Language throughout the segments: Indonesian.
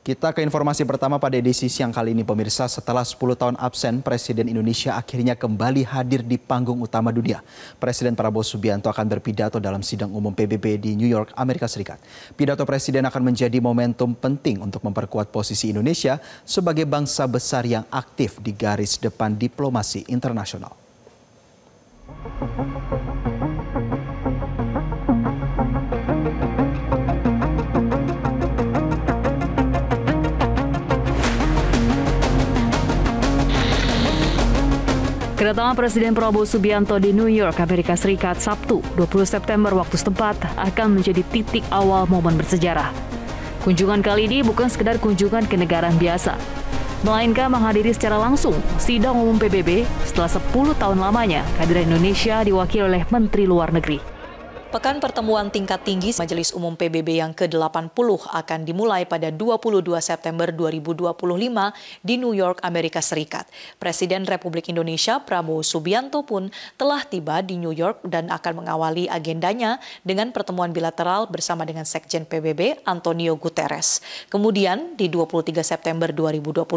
Kita ke informasi pertama pada edisi siang kali ini pemirsa. Setelah 10 tahun absen, Presiden Indonesia akhirnya kembali hadir di panggung utama dunia. Presiden Prabowo Subianto akan berpidato dalam sidang umum PBB di New York, Amerika Serikat. Pidato Presiden akan menjadi momentum penting untuk memperkuat posisi Indonesia sebagai bangsa besar yang aktif di garis depan diplomasi internasional. Kedatangan Presiden Prabowo Subianto di New York, Amerika Serikat, Sabtu, 20 September waktu setempat akan menjadi titik awal momen bersejarah. Kunjungan kali ini bukan sekedar kunjungan ke negaraan biasa, melainkan menghadiri secara langsung sidang umum PBB setelah 10 tahun lamanya kehadiran Indonesia diwakili oleh Menteri Luar Negeri. Pekan pertemuan tingkat tinggi Majelis Umum PBB yang ke-80 akan dimulai pada 22 September 2025 di New York, Amerika Serikat. Presiden Republik Indonesia Prabowo Subianto pun telah tiba di New York dan akan mengawali agendanya dengan pertemuan bilateral bersama dengan Sekjen PBB Antonio Guterres. Kemudian di 23 September 2025,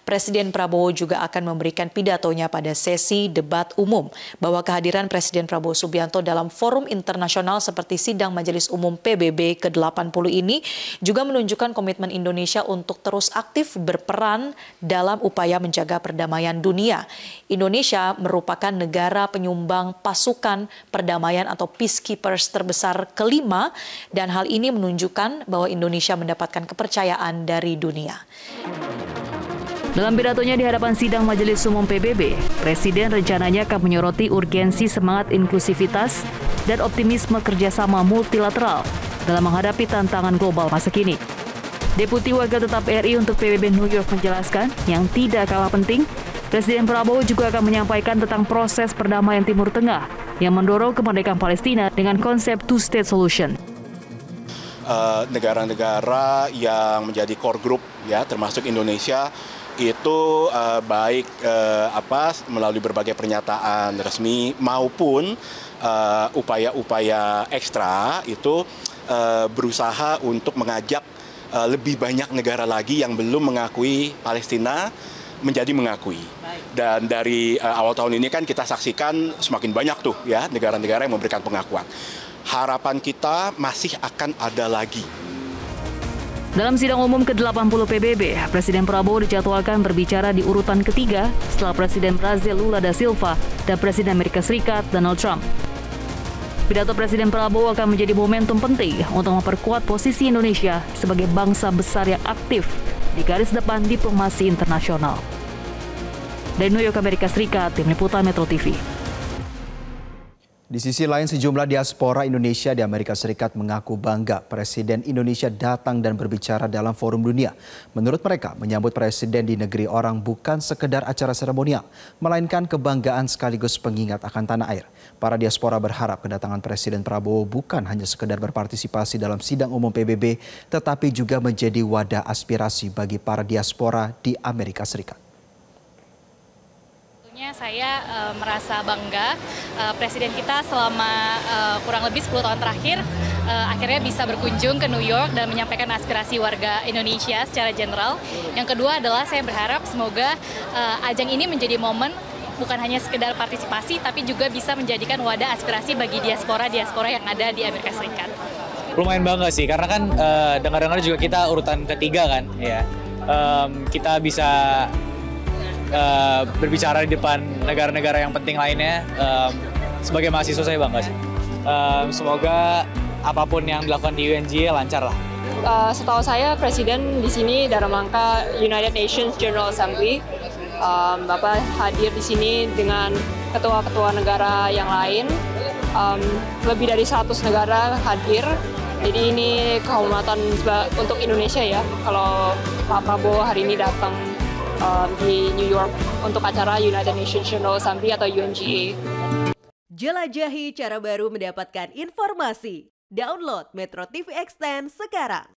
Presiden Prabowo juga akan memberikan pidatonya pada sesi debat umum bahwa kehadiran Presiden Prabowo Subianto dalam forum internasional seperti sidang Majelis Umum PBB ke-80 ini juga menunjukkan komitmen Indonesia untuk terus aktif berperan dalam upaya menjaga perdamaian dunia. Indonesia merupakan negara penyumbang pasukan perdamaian atau peacekeepers terbesar kelima dan hal ini menunjukkan bahwa Indonesia mendapatkan kepercayaan dari dunia. Dalam pidatonya di hadapan sidang Majelis Umum PBB, Presiden rencananya akan menyoroti urgensi semangat inklusivitas dan optimisme kerjasama multilateral dalam menghadapi tantangan global masa kini. Deputi Wakil Tetap RI untuk PBB New York menjelaskan, yang tidak kalah penting, Presiden Prabowo juga akan menyampaikan tentang proses perdamaian Timur Tengah yang mendorong kemerdekaan Palestina dengan konsep two-state solution. Negara-negara yang menjadi core group, ya, termasuk Indonesia, itu baik melalui berbagai pernyataan resmi maupun upaya-upaya ekstra itu berusaha untuk mengajak lebih banyak negara lagi yang belum mengakui Palestina menjadi mengakui. Dan dari awal tahun ini kan kita saksikan semakin banyak tuh ya negara-negara yang memberikan pengakuan. Harapan kita masih akan ada lagi. Dalam sidang umum ke-80 PBB, Presiden Prabowo dijadwalkan berbicara di urutan ketiga setelah Presiden Brazil Lula da Silva dan Presiden Amerika Serikat Donald Trump. Pidato Presiden Prabowo akan menjadi momentum penting untuk memperkuat posisi Indonesia sebagai bangsa besar yang aktif di garis depan diplomasi internasional. Dari New York, Amerika Serikat, Tim Liputan Metro TV. Di sisi lain, sejumlah diaspora Indonesia di Amerika Serikat mengaku bangga Presiden Indonesia datang dan berbicara dalam forum dunia. Menurut mereka, menyambut Presiden di negeri orang bukan sekedar acara seremonial, melainkan kebanggaan sekaligus pengingat akan tanah air. Para diaspora berharap kedatangan Presiden Prabowo bukan hanya sekedar berpartisipasi dalam sidang umum PBB, tetapi juga menjadi wadah aspirasi bagi para diaspora di Amerika Serikat. Saya merasa bangga Presiden kita selama kurang lebih 10 tahun terakhir akhirnya bisa berkunjung ke New York dan menyampaikan aspirasi warga Indonesia secara general. Yang kedua adalah saya berharap semoga ajang ini menjadi momen bukan hanya sekedar partisipasi tapi juga bisa menjadikan wadah aspirasi bagi diaspora-diaspora yang ada di Amerika Serikat. Lumayan bangga sih karena kan dengar-dengar juga kita urutan ketiga kan ya. Kita bisa berbicara di depan negara-negara yang penting lainnya. Sebagai mahasiswa saya bangga sih. Semoga apapun yang dilakukan di UNJ lancar lah. Setahu saya Presiden di sini dalam rangka United Nations General Assembly. Bapak hadir di sini dengan ketua-ketua negara yang lain. Lebih dari 100 negara hadir. Jadi ini kehormatan untuk Indonesia ya. Kalau Pak Prabowo hari ini datang di New York untuk acara United Nations General Assembly atau UNGA. Jelajahi cara baru mendapatkan informasi. Download Metro TV Extend sekarang.